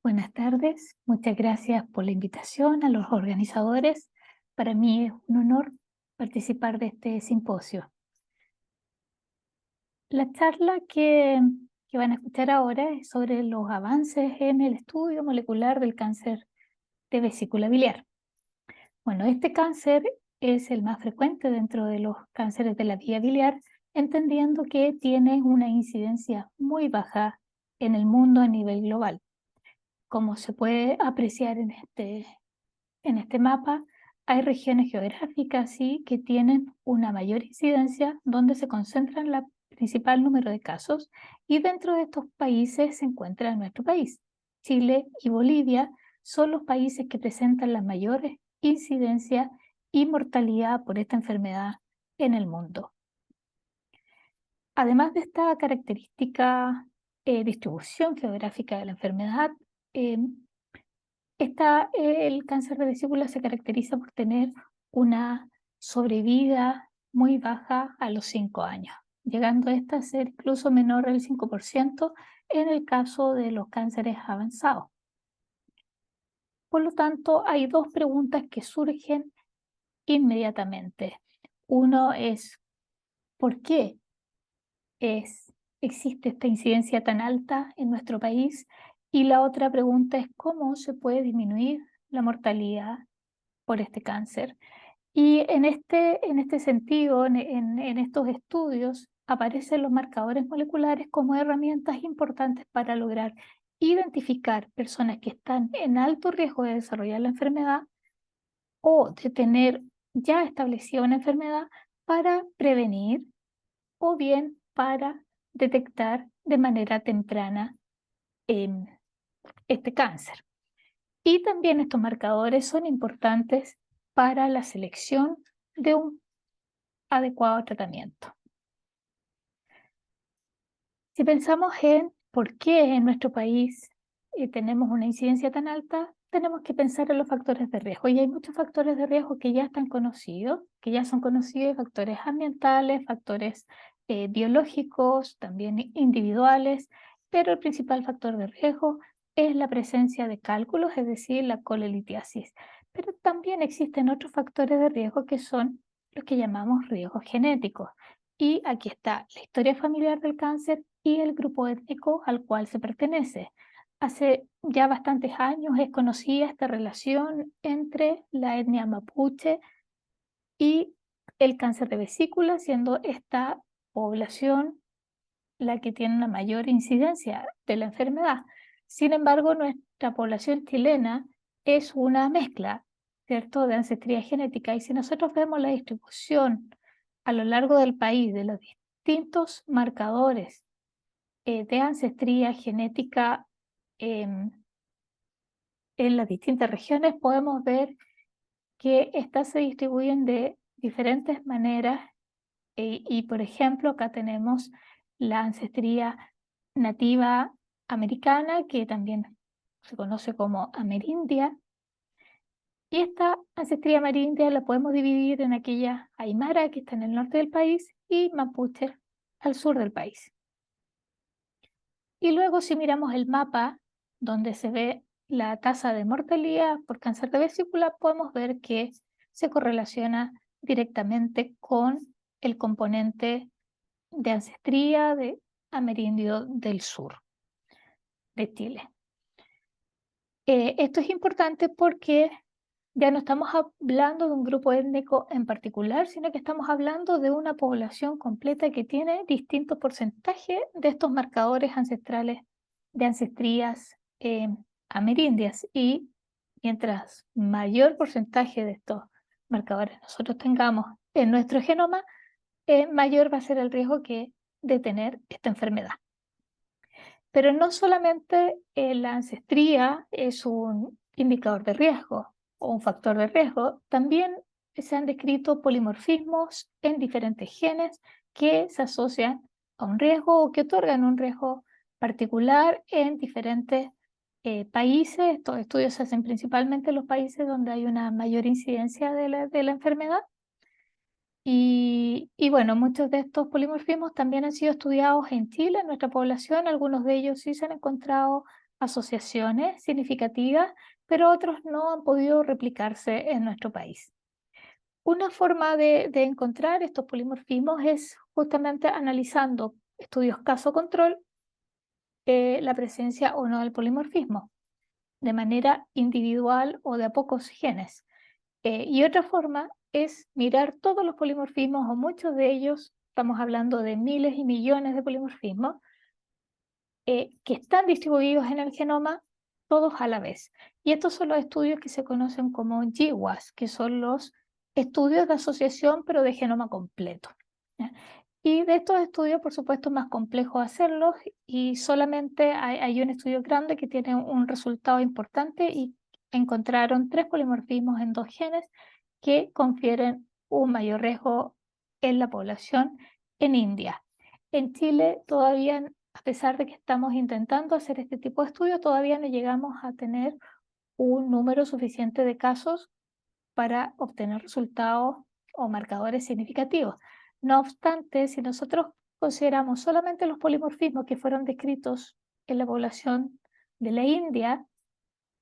Buenas tardes, muchas gracias por la invitación a los organizadores. Para mí es un honor participar de este simposio. La charla que van a escuchar ahora es sobre los avances en el estudio molecular del cáncer de vesícula biliar. Bueno, este cáncer es el más frecuente dentro de los cánceres de la vía biliar, entendiendo que tiene una incidencia muy baja en el mundo a nivel global. Como se puede apreciar en este mapa, hay regiones geográficas sí, que tienen una mayor incidencia donde se concentran el principal número de casos, y dentro de estos países se encuentra nuestro país. Chile y Bolivia son los países que presentan las mayores incidencias y mortalidad por esta enfermedad en el mundo. Además de esta característica distribución geográfica de la enfermedad, eh, el cáncer de vesícula se caracteriza por tener una sobrevida muy baja a los 5 años, llegando esta a ser incluso menor al 5% en el caso de los cánceres avanzados. Por lo tanto, hay dos preguntas que surgen inmediatamente. Uno es, ¿por qué existe esta incidencia tan alta en nuestro país? Y la otra pregunta es, ¿cómo se puede disminuir la mortalidad por este cáncer? Y en este sentido, en estos estudios, aparecen los marcadores moleculares como herramientas importantes para lograr identificar personas que están en alto riesgo de desarrollar la enfermedad o de tener ya establecida una enfermedad, para prevenir o bien para detectar de manera temprana em, este cáncer. Y también estos marcadores son importantes para la selección de un adecuado tratamiento. Si pensamos en por qué en nuestro país tenemos una incidencia tan alta, tenemos que pensar en los factores de riesgo. Y hay muchos factores de riesgo que ya están conocidos, factores ambientales, factores biológicos, también individuales, pero el principal factor de riesgo es la presencia de cálculos, es decir, la colelitiasis. Pero también existen otros factores de riesgo que son los que llamamos riesgos genéticos. Y aquí está la historia familiar del cáncer y el grupo étnico al cual se pertenece. Hace ya bastantes años es conocida esta relación entre la etnia mapuche y el cáncer de vesícula, siendo esta población la que tiene una mayor incidencia de la enfermedad. Sin embargo, nuestra población chilena es una mezcla, ¿cierto?, de ancestría genética. Y si nosotros vemos la distribución a lo largo del país de los distintos marcadores de ancestría genética em, en las distintas regiones, podemos ver que estas se distribuyen de diferentes maneras. Y, por ejemplo, acá tenemos la ancestría nativa americana, que también se conoce como amerindia. Y esta ancestría amerindia la podemos dividir en aquella aymara, que está en el norte del país, y mapuche al sur del país. Y luego, si miramos el mapa donde se ve la tasa de mortalidad por cáncer de vesícula, podemos ver que se correlaciona directamente con el componente de ancestría de amerindio del sur de Chile. Esto es importante porque ya no estamos hablando de un grupo étnico en particular, sino que estamos hablando de una población completa que tiene distintos porcentajes de estos marcadores ancestrales de ancestrías amerindias. Y mientras mayor porcentaje de estos marcadores nosotros tengamos en nuestro genoma, mayor va a ser el riesgo de tener esta enfermedad. Pero no solamente la ancestría es un indicador de riesgo o un factor de riesgo, también se han descrito polimorfismos en diferentes genes que se asocian a un riesgo o que otorgan un riesgo particular en diferentes países. Estos estudios se hacen principalmente en los países donde hay una mayor incidencia de la enfermedad. Y bueno, muchos de estos polimorfismos también han sido estudiados en Chile, en nuestra población. Algunos de ellos sí se han encontrado asociaciones significativas, pero otros no han podido replicarse en nuestro país. Una forma de encontrar estos polimorfismos es justamente analizando estudios caso-control, la presencia o no del polimorfismo, de manera individual o de a pocos genes. Y otra forma es mirar todos los polimorfismos o muchos de ellos, estamos hablando de miles y millones de polimorfismos, que están distribuidos en el genoma todos a la vez. Y estos son los estudios que se conocen como GWAS, que son los estudios de asociación pero de genoma completo, ¿ya? Y de estos estudios, por supuesto, es más complejo hacerlos y solamente hay un estudio grande que tiene un resultado importante y encontraron 3 polimorfismos en 2 genes que confieren un mayor riesgo en la población en India. En Chile todavía, a pesar de que estamos intentando hacer este tipo de estudios, todavía no llegamos a tener un número suficiente de casos para obtener resultados o marcadores significativos. No obstante, si nosotros consideramos solamente los polimorfismos que fueron descritos en la población de la India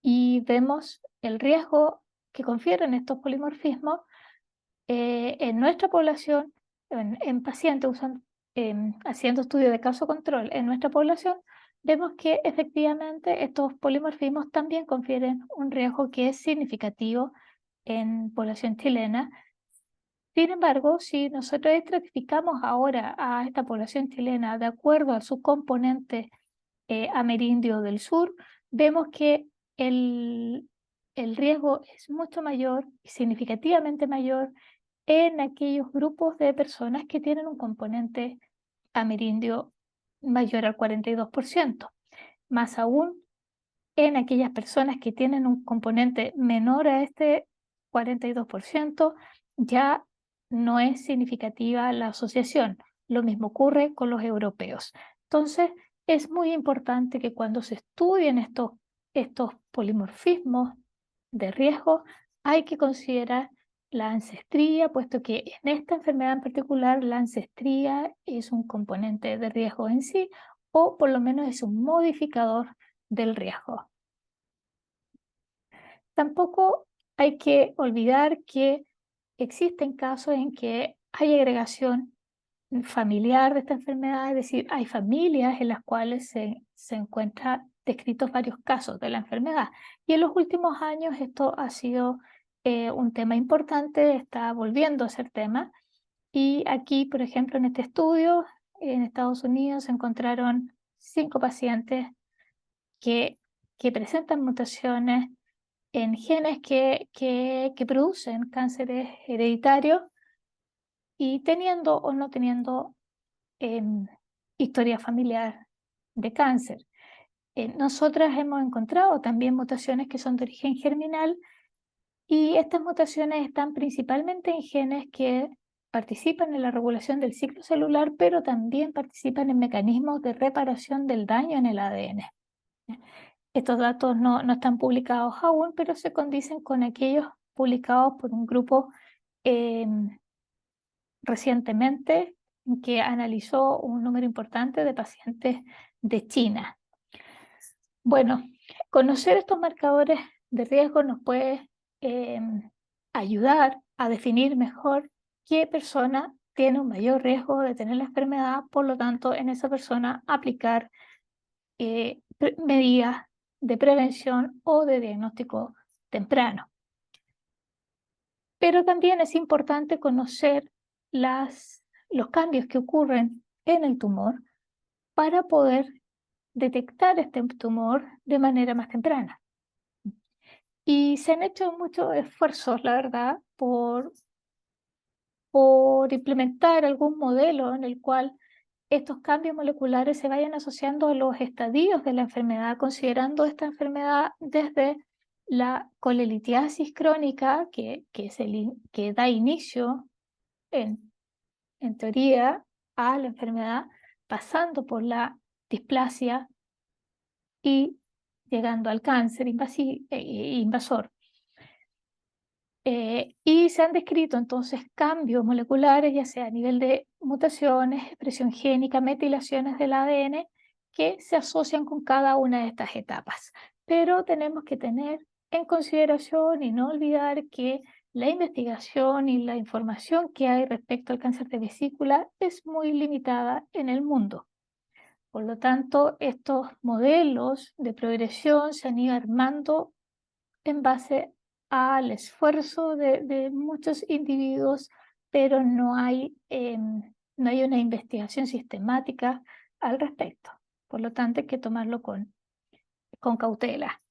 y vemos el riesgo que confieren estos polimorfismos en nuestra población, en pacientes haciendo estudios de caso control en nuestra población, vemos que efectivamente estos polimorfismos también confieren un riesgo que es significativo en población chilena. Sin embargo, si nosotros estratificamos ahora a esta población chilena de acuerdo a su componente amerindio del sur, vemos que el, el riesgo es mucho mayor y significativamente mayor en aquellos grupos de personas que tienen un componente amerindio mayor al 42%. Más aún, en aquellas personas que tienen un componente menor a este 42%, ya no es significativa la asociación. Lo mismo ocurre con los europeos. Entonces, es muy importante que cuando se estudien estos polimorfismos de riesgo, hay que considerar la ancestría, puesto que en esta enfermedad en particular la ancestría es un componente de riesgo en sí, o por lo menos es un modificador del riesgo. Tampoco hay que olvidar que existen casos en que hay agregación familiar de esta enfermedad, es decir, hay familias en las cuales se encuentran descritos varios casos de la enfermedad. Y en los últimos años esto ha sido un tema importante, está volviendo a ser tema. Y aquí, por ejemplo, en este estudio, en Estados Unidos se encontraron 5 pacientes que, que presentan mutaciones en genes que producen cánceres hereditarios y teniendo o no teniendo historia familiar de cáncer. Nosotras hemos encontrado también mutaciones que son de origen germinal y estas mutaciones están principalmente en genes que participan en la regulación del ciclo celular, pero también participan en mecanismos de reparación del daño en el ADN. Estos datos no están publicados aún, pero se condicen con aquellos publicados por un grupo eh, recientemente que analizó un número importante de pacientes de China. Bueno, conocer estos marcadores de riesgo nos puede eh, ayudar a definir mejor qué persona tiene un mayor riesgo de tener la enfermedad, por lo tanto, en esa persona aplicar medidas de prevención o de diagnóstico temprano. Pero también es importante conocer los cambios que ocurren en el tumor para poder detectar este tumor de manera más temprana. Y se han hecho muchos esfuerzos, la verdad, por implementar algún modelo en el cual estos cambios moleculares se vayan asociando a los estadios de la enfermedad, considerando esta enfermedad desde la colelitiasis crónica, que da inicio, en teoría, a la enfermedad, pasando por la displasia y llegando al cáncer invasor. Y se han descrito entonces cambios moleculares, ya sea a nivel de mutaciones, expresión génica, metilaciones del ADN, que se asocian con cada una de estas etapas. Pero tenemos que tener en consideración y no olvidar que la investigación y la información que hay respecto al cáncer de vesícula es muy limitada en el mundo. Por lo tanto, estos modelos de progresión se han ido armando en base al esfuerzo de muchos individuos, pero no hay una investigación sistemática al respecto. Por lo tanto, hay que tomarlo con cautela.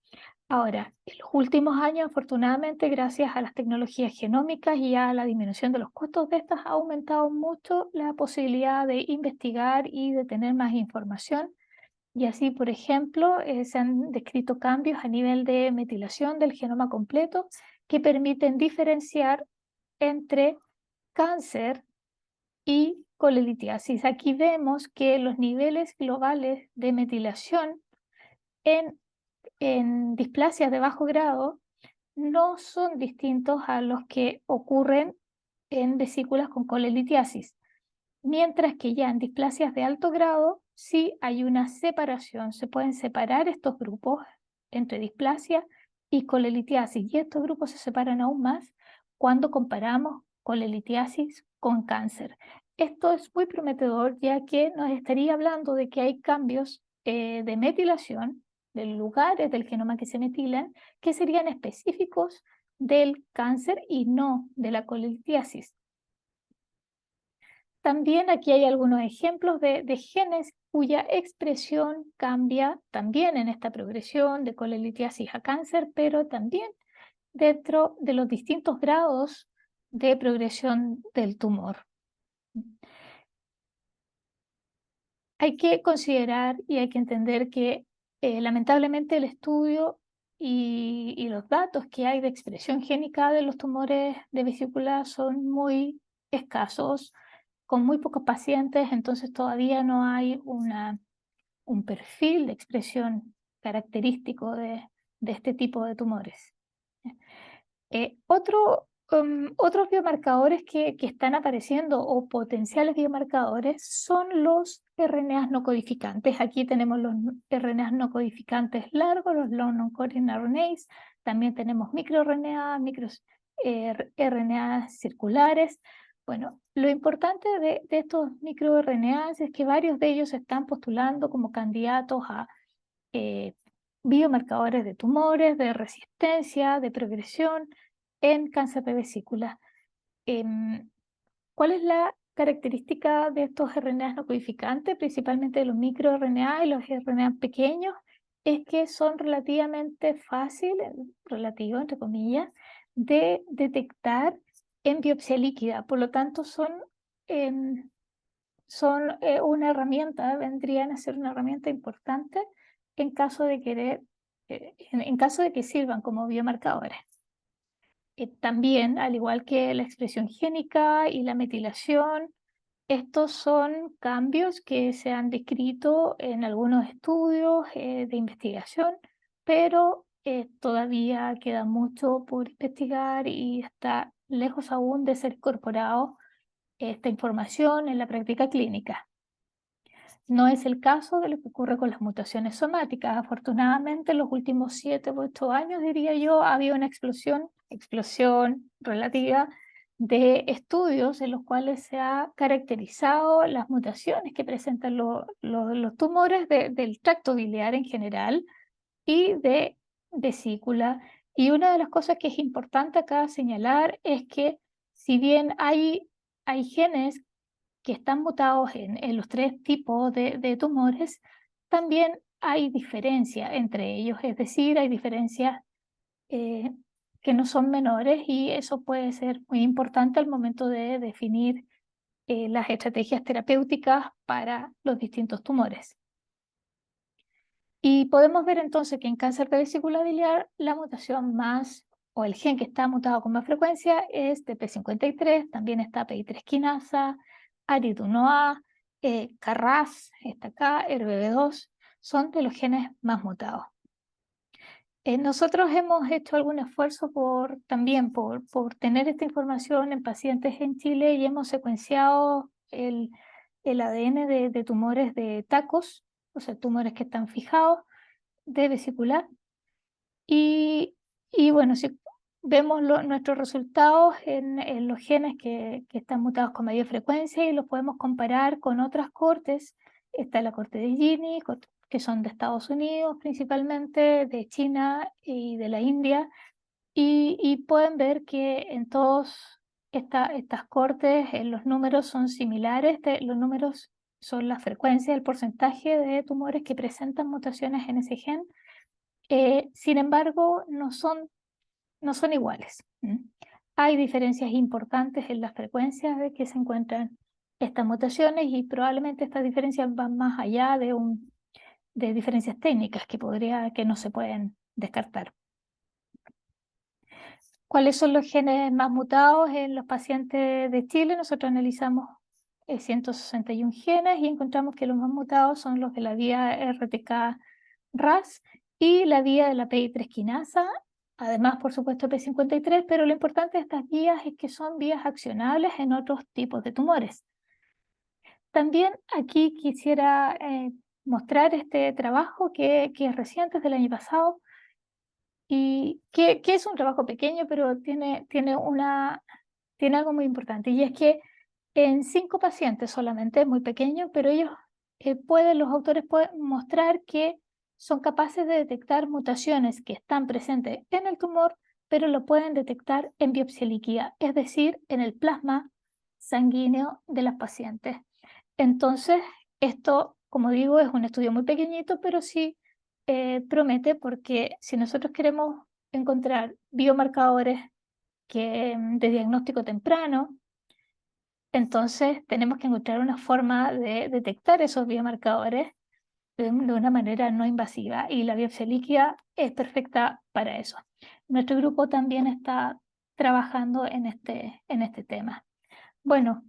Ahora, en los últimos años, afortunadamente, gracias a las tecnologías genómicas y a la disminución de los costos de estas, ha aumentado mucho la posibilidad de investigar y de tener más información. Y así, por ejemplo, se han descrito cambios a nivel de metilación del genoma completo que permiten diferenciar entre cáncer y colelitiasis. Aquí vemos que los niveles globales de metilación en displasias de bajo grado no son distintos a los que ocurren en vesículas con colelitiasis, mientras que ya en displasias de alto grado sí hay una separación, se pueden separar estos grupos entre displasia y colelitiasis, y estos grupos se separan aún más cuando comparamos colelitiasis con cáncer. Esto es muy prometedor, ya que nos estaría hablando de que hay cambios de metilación de lugares del genoma que se metilan, que serían específicos del cáncer y no de la colelitiasis. También aquí hay algunos ejemplos de genes cuya expresión cambia también en esta progresión de colelitiasis a cáncer, pero también dentro de los distintos grados de progresión del tumor. Hay que considerar y hay que entender que lamentablemente el estudio y los datos que hay de expresión génica de los tumores de vesícula son muy escasos, con muy pocos pacientes, entonces todavía no hay un perfil de expresión característico de este tipo de tumores. Otros biomarcadores que están apareciendo o potenciales biomarcadores son los RNAs no codificantes. Aquí tenemos los RNAs no codificantes largos, los long non-coding RNAs. También tenemos microRNA, RNAs circulares. Bueno, lo importante de estos microRNAs es que varios de ellos se están postulando como candidatos a biomarcadores de tumores, de resistencia, de progresión en cáncer de vesícula. ¿Cuál es la característica de estos RNAs no codificantes, principalmente de los microRNA y los RNA pequeños? Es que son relativamente fáciles, relativo entre comillas, de detectar en biopsia líquida. Por lo tanto, em, son una herramienta, vendrían a ser una herramienta importante en caso de querer, en caso de que sirvan como biomarcadores. También, al igual que la expresión génica y la metilación, estos son cambios que se han descrito en algunos estudios de investigación, pero todavía queda mucho por investigar y está lejos aún de ser incorporado esta información en la práctica clínica. No es el caso de lo que ocurre con las mutaciones somáticas. Afortunadamente, en los últimos 7 u 8 años, diría yo, ha habido una explosión relativa de estudios en los cuales se ha caracterizado las mutaciones que presentan los tumores del tracto biliar en general y de vesícula. Y una de las cosas que es importante acá señalar es que si bien hay genes que están mutados en los 3 tipos de tumores, también hay diferencia entre ellos, es decir, hay diferencias eh, que no son menores y eso puede ser muy importante al momento de definir las estrategias terapéuticas para los distintos tumores. Y podemos ver entonces que en cáncer de vesícula biliar la mutación más, o el gen que está mutado con más frecuencia es TP53, también está PI3 quinasa, ARID1A, KRAS, está acá, RBB2, son de los genes más mutados. Nosotros hemos hecho algún esfuerzo también por tener esta información en pacientes en Chile y hemos secuenciado el ADN de tumores de tacos o sea, tumores que están fijados de vesicular. Y bueno, si vemos nuestros resultados en los genes que están mutados con mayor frecuencia y los podemos comparar con otras cortes. Está la corte de Gini, que son de Estados Unidos principalmente, de China y de la India, y pueden ver que en todas estas cortes los números son similares. Los números son la frecuencia, el porcentaje de tumores que presentan mutaciones en ese gen. Sin embargo, no son iguales. Hay diferencias importantes en las frecuencias de que se encuentran estas mutaciones y probablemente estas diferencias van más allá de diferencias técnicas que no se pueden descartar. ¿Cuáles son los genes más mutados en los pacientes de Chile? Nosotros analizamos 161 genes y encontramos que los más mutados son los de la vía RTK-RAS y la vía de la PI3 quinasa, además por supuesto P53, pero lo importante de estas vías es que son vías accionables en otros tipos de tumores. También aquí quisiera mostrar este trabajo que es reciente, es del año pasado, y que es un trabajo pequeño, pero tiene algo muy importante, y es que en 5 pacientes solamente, es muy pequeño, pero ellos los autores pueden mostrar que son capaces de detectar mutaciones que están presentes en el tumor, pero lo pueden detectar en biopsia líquida, es decir, en el plasma sanguíneo de las pacientes. Entonces, esto, como digo, es un estudio muy pequeñito, pero sí promete, porque si nosotros queremos encontrar biomarcadores de diagnóstico temprano, entonces tenemos que encontrar una forma de detectar esos biomarcadores de una manera no invasiva, y la biopsia líquida es perfecta para eso. Nuestro grupo también está trabajando en este tema. Bueno,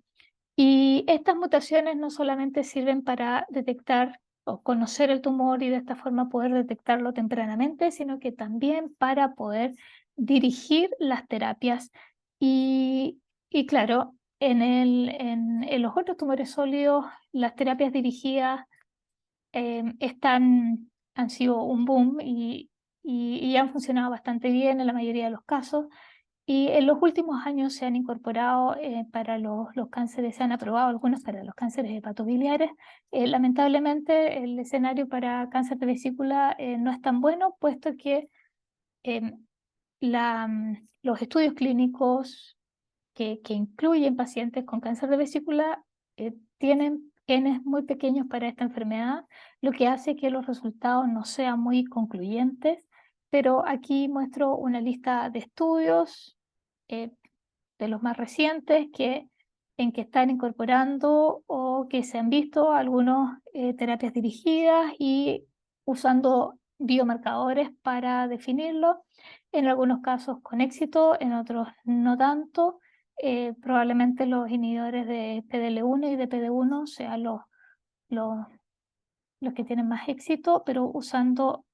y estas mutaciones no solamente sirven para detectar o conocer el tumor y de esta forma poder detectarlo tempranamente, sino que también para poder dirigir las terapias. Y claro, en los otros tumores sólidos, las terapias dirigidas han sido un boom y han funcionado bastante bien en la mayoría de los casos. Y en los últimos años se han incorporado para los cánceres, se han aprobado algunos para los cánceres hepatobiliares. Lamentablemente el escenario para cáncer de vesícula no es tan bueno, puesto que em, los estudios clínicos que incluyen pacientes con cáncer de vesícula tienen Ns muy pequeños para esta enfermedad, lo que hace que los resultados no sean muy concluyentes. Pero aquí muestro una lista de estudios eh, de los más recientes en que están incorporando o que se han visto algunas terapias dirigidas y usando biomarcadores para definirlo, en algunos casos con éxito, en otros no tanto. Probablemente los inhibidores de PDL1 y de PD1 sean los, los que tienen más éxito, pero usando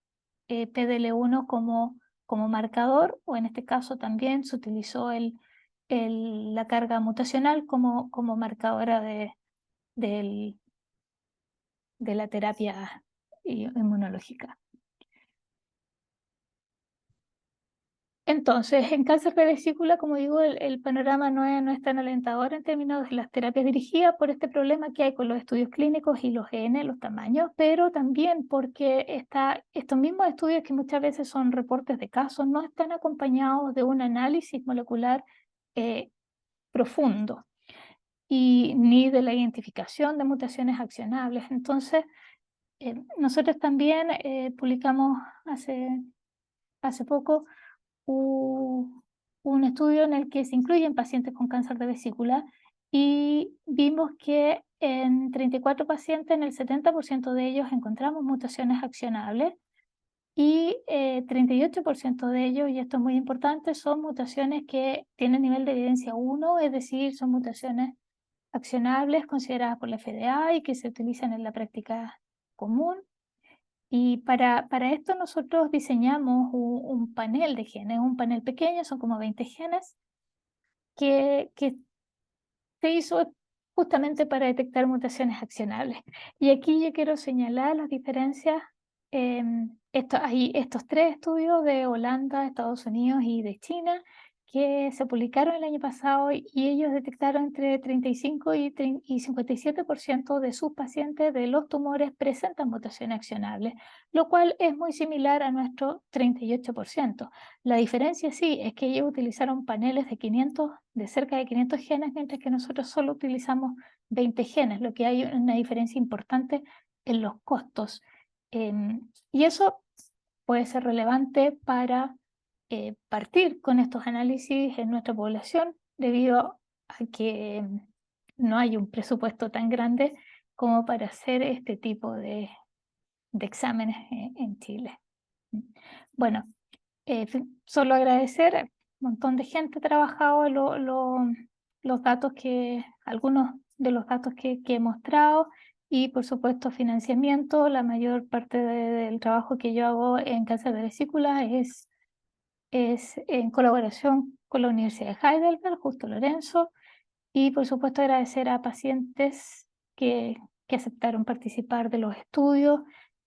PDL1 como marcador, o en este caso también se utilizó la carga mutacional como marcadora del- de la terapia inmunológica. Entonces, en cáncer de vesícula, como digo, el panorama no es tan alentador en términos de las terapias dirigidas por este problema que hay con los estudios clínicos y los N, los tamaños, pero también porque estos mismos estudios, que muchas veces son reportes de casos, no están acompañados de un análisis molecular eh, profundo y ni de la identificación de mutaciones accionables. Entonces, nosotros también publicamos hace poco un estudio en el que se incluyen pacientes con cáncer de vesícula, y vimos que en 34 pacientes, en el 70% de ellos encontramos mutaciones accionables, y 38% de ellos, y esto es muy importante, son mutaciones que tienen nivel de evidencia 1, es decir, son mutaciones accionables consideradas por la FDA y que se utilizan en la práctica común. Y para esto nosotros diseñamos un panel de genes, un panel pequeño, son como 20 genes, que se hizo justamente para detectar mutaciones accionables. Y aquí yo quiero señalar las diferencias. Hay estos 3 estudios de Holanda, Estados Unidos y de China que se publicaron el año pasado y ellos detectaron entre 35 y 57% de sus pacientes de los tumores presentan mutaciones accionables, lo cual es muy similar a nuestro 38%. La diferencia sí es que ellos utilizaron paneles de cerca de 500 genes, mientras que nosotros solo utilizamos 20 genes, lo que hay una diferencia importante en los costos. Y eso puede ser relevante para partir con estos análisis en nuestra población, debido a que no hay un presupuesto tan grande como para hacer este tipo de exámenes en Chile. Bueno, solo agradecer, un montón de gente ha trabajado los datos algunos de los datos que he mostrado, y por supuesto financiamiento. La mayor parte del trabajo que yo hago en cáncer de vesícula es en colaboración con la Universidad de Heidelberg, Justo Lorenzo, y por supuesto agradecer a pacientes que aceptaron participar de los estudios,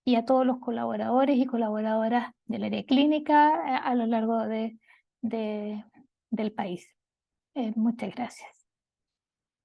y a todos los colaboradores y colaboradoras del área clínica a lo largo del país. Muchas gracias.